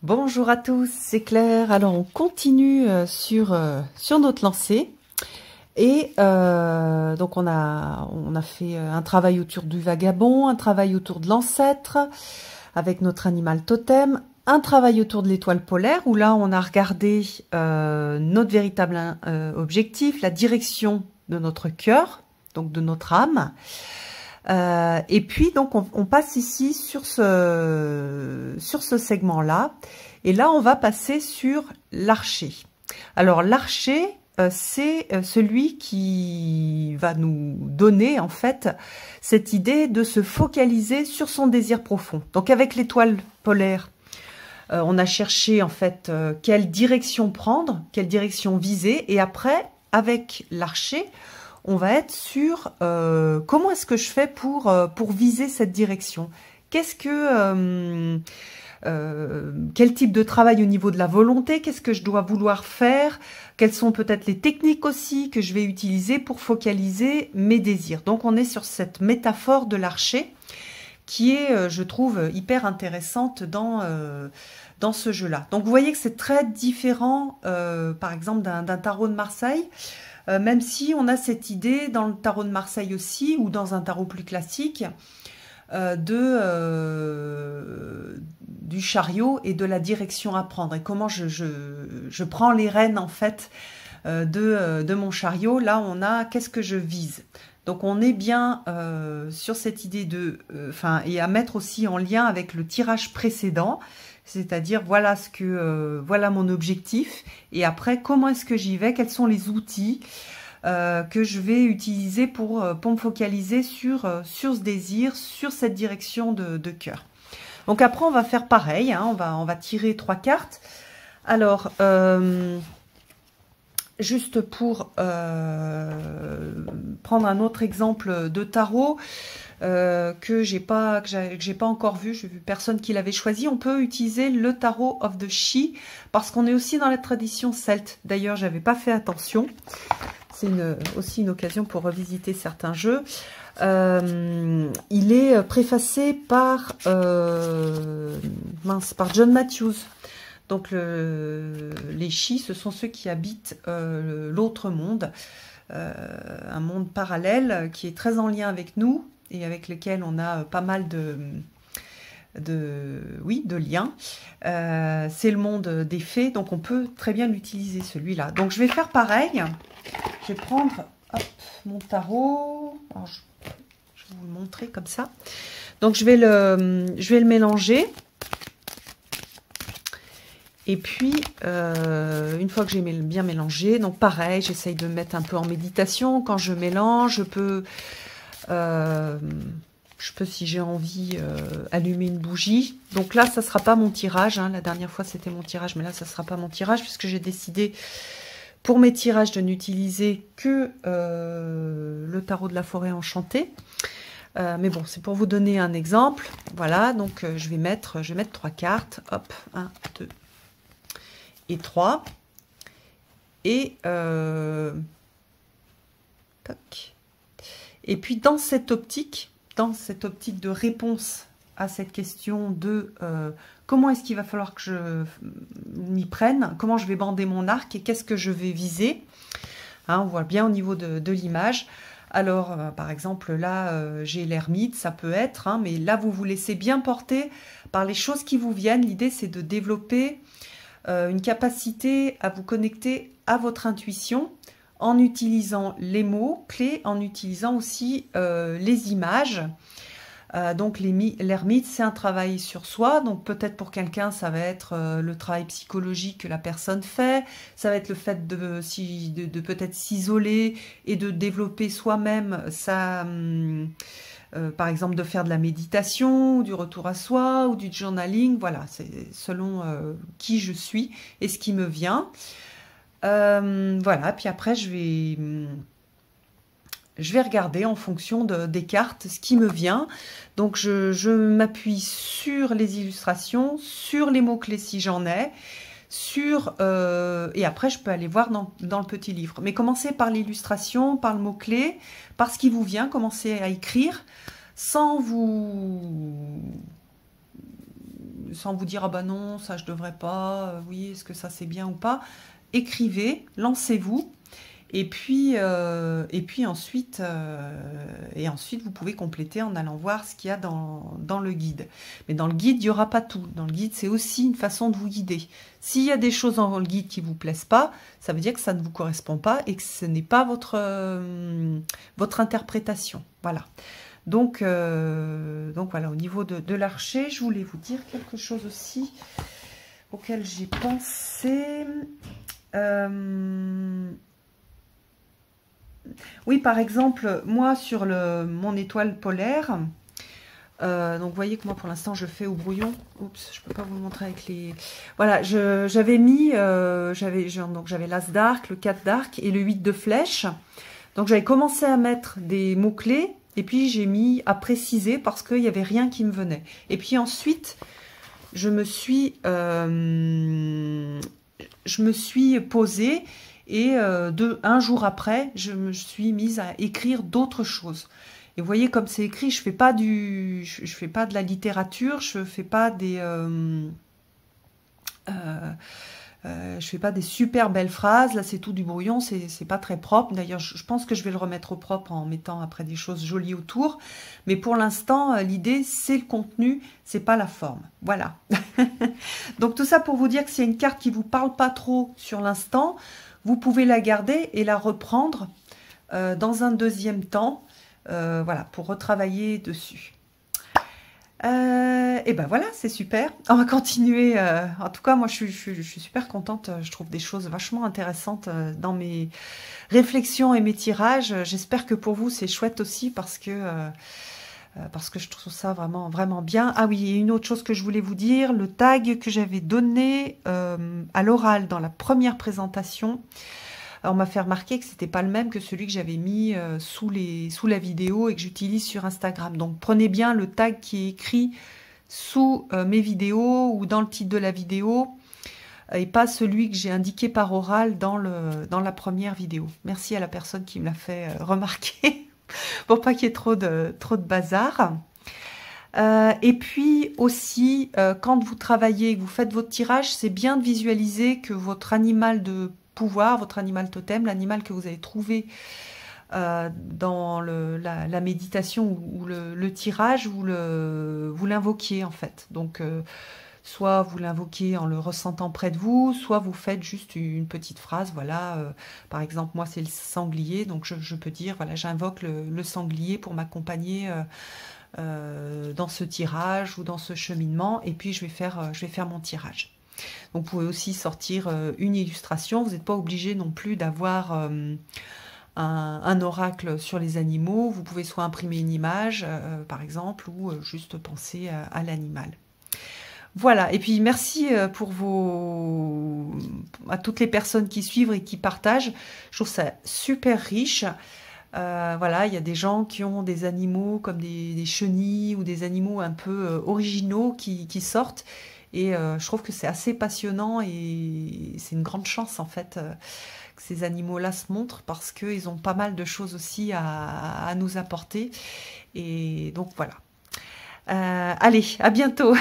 Bonjour à tous, c'est Claire. Alors on continue sur notre lancée et donc on a fait un travail autour du vagabond, un travail autour de l'ancêtre avec notre animal totem, un travail autour de l'étoile polaire où là on a regardé notre véritable objectif, la direction de notre cœur, donc de notre âme. Et puis donc on passe ici sur ce segment-là, et là on va passer sur l'archer. Alors l'archer, c'est celui qui va nous donner en fait cette idée de se focaliser sur son désir profond. Donc avec l'étoile polaire, on a cherché en fait quelle direction prendre, quelle direction viser, et après avec l'archer, on va être sur comment est-ce que je fais pour viser cette direction. Quel type de travail au niveau de la volonté, qu'est-ce que je dois vouloir faire, quelles sont peut-être les techniques aussi que je vais utiliser pour focaliser mes désirs. Donc on est sur cette métaphore de l'archer qui est, je trouve, hyper intéressante dans ce jeu-là. Donc vous voyez que c'est très différent, par exemple, d'un tarot de Marseille. Même si on a cette idée dans le tarot de Marseille aussi, ou dans un tarot plus classique, du chariot et de la direction à prendre. Et comment je prends les rênes, en fait, de mon chariot. Là, on a qu'est-ce que je vise. Donc, on est bien sur cette idée de... et à mettre aussi en lien avec le tirage précédent. C'est-à-dire, voilà voilà mon objectif. Et après, comment est-ce que j'y vais? Quels sont les outils que je vais utiliser pour me focaliser sur ce désir, sur cette direction de cœur. Donc après, on va faire pareil. Hein, on va tirer 3 cartes. Alors, juste pour prendre un autre exemple de tarot, que j'ai pas encore vu, j'ai vu personne qui l'avait choisi. On peut utiliser le tarot of the She parce qu'on est aussi dans la tradition celte. D'ailleurs, j'avais pas fait attention. C'est aussi une occasion pour revisiter certains jeux. Il est préfacé par John Matthews. Donc les She, ce sont ceux qui habitent l'autre monde, un monde parallèle qui est très en lien avec nous, et avec lesquels on a pas mal de liens. C'est le monde des fées, donc on peut très bien l'utiliser celui-là. Donc je vais faire pareil. Je vais prendre mon tarot. Alors, je vais vous le montrer comme ça. Donc je vais le mélanger. Et puis, une fois que j'ai bien mélangé, donc pareil, j'essaye de me mettre un peu en méditation. Quand je mélange, je peux, si j'ai envie, allumer une bougie. Donc là, ça ne sera pas mon tirage. Hein. La dernière fois, c'était mon tirage, mais là, ça ne sera pas mon tirage, puisque j'ai décidé, pour mes tirages, de n'utiliser que le tarot de la forêt enchantée. Mais bon, c'est pour vous donner un exemple. Voilà, donc je vais mettre 3 cartes. Hop, 1, 2 et 3. Et tac. Et puis dans cette optique de réponse à cette question de comment est-ce qu'il va falloir que je m'y prenne, comment je vais bander mon arc et qu'est-ce que je vais viser. Hein, on voit bien au niveau de l'image. Alors, par exemple, là, j'ai l'ermite, ça peut être, hein, mais là, vous vous laissez bien porter par les choses qui vous viennent. L'idée, c'est de développer une capacité à vous connecter à votre intuition en utilisant les mots clés, en utilisant aussi les images. Donc l'ermite, c'est un travail sur soi. Donc peut-être pour quelqu'un, ça va être le travail psychologique que la personne fait. Ça va être le fait de peut-être s'isoler et de développer soi-même par exemple, de faire de la méditation, ou du retour à soi, ou du journaling. Voilà, c'est selon qui je suis et ce qui me vient. Voilà, puis après, je vais regarder en fonction des cartes ce qui me vient. Donc, je m'appuie sur les illustrations, sur les mots-clés si j'en ai, et après, je peux aller voir dans le petit livre. Mais commencez par l'illustration, par le mot-clé, par ce qui vous vient. Commencez à écrire sans vous sans vous dire, ah bah non, ça je devrais pas, oui, est-ce que ça c'est bien ou pas. Écrivez, lancez-vous. Ensuite, vous pouvez compléter en allant voir ce qu'il y a dans le guide. Mais dans le guide, il n'y aura pas tout. Dans le guide, c'est aussi une façon de vous guider. S'il y a des choses dans le guide qui ne vous plaisent pas, ça veut dire que ça ne vous correspond pas et que ce n'est pas votre interprétation. Voilà. Donc voilà, au niveau de l'archer, je voulais vous dire quelque chose aussi auquel j'ai pensé. Oui, par exemple, moi, sur mon étoile polaire, donc vous voyez que moi, pour l'instant, je fais au brouillon. Oups, je peux pas vous le montrer avec les... Voilà, j'avais mis... donc j'avais l'As d'arc, le 4 d'arc et le 8 de flèche. Donc j'avais commencé à mettre des mots-clés et puis j'ai mis à préciser parce qu'il n'y avait rien qui me venait. Et puis ensuite, je me suis posée. Et un jour après, je me suis mise à écrire d'autres choses. Et vous voyez comme c'est écrit, je fais pas de la littérature, je fais pas des super belles phrases. Là, c'est tout du brouillon, c'est pas très propre. D'ailleurs, je pense que je vais le remettre au propre en mettant après des choses jolies autour. Mais pour l'instant, l'idée, c'est le contenu, c'est pas la forme. Voilà. Donc tout ça pour vous dire que s'il y a une carte qui vous parle pas trop sur l'instant, vous pouvez la garder et la reprendre dans un deuxième temps, voilà, pour retravailler dessus. Et ben voilà, c'est super. On va continuer. En tout cas, moi, je suis super contente. Je trouve des choses vachement intéressantes dans mes réflexions et mes tirages. J'espère que pour vous, c'est chouette aussi parce que je trouve ça vraiment, vraiment bien. Ah oui, et une autre chose que je voulais vous dire, le tag que j'avais donné à l'oral dans la première présentation, on m'a fait remarquer que c'était pas le même que celui que j'avais mis sous la vidéo et que j'utilise sur Instagram. Donc prenez bien le tag qui est écrit sous mes vidéos ou dans le titre de la vidéo et pas celui que j'ai indiqué par oral dans la première vidéo. Merci à la personne qui me l'a fait remarquer. Pour pas qu'il y ait trop de bazar. Et puis aussi, quand vous travaillez, que vous faites votre tirage, c'est bien de visualiser que votre animal de pouvoir, votre animal totem, l'animal que vous avez trouvé dans la méditation ou le tirage, vous l'invoquiez en fait. Donc, soit vous l'invoquez en le ressentant près de vous, soit vous faites juste une petite phrase, voilà, par exemple, moi c'est le sanglier, donc je peux dire, voilà, j'invoque le sanglier pour m'accompagner dans ce tirage ou dans ce cheminement, et puis je vais faire mon tirage. Donc vous pouvez aussi sortir une illustration, vous n'êtes pas obligé non plus d'avoir un oracle sur les animaux, vous pouvez soit imprimer une image, par exemple, ou juste penser à l'animal. Voilà, et puis merci à toutes les personnes qui suivent et qui partagent. Je trouve ça super riche. Voilà, il y a des gens qui ont des animaux comme des chenilles ou des animaux un peu originaux qui sortent. Et je trouve que c'est assez passionnant et c'est une grande chance en fait que ces animaux-là se montrent parce qu'ils ont pas mal de choses aussi à nous apporter. Et donc voilà. Allez, à bientôt.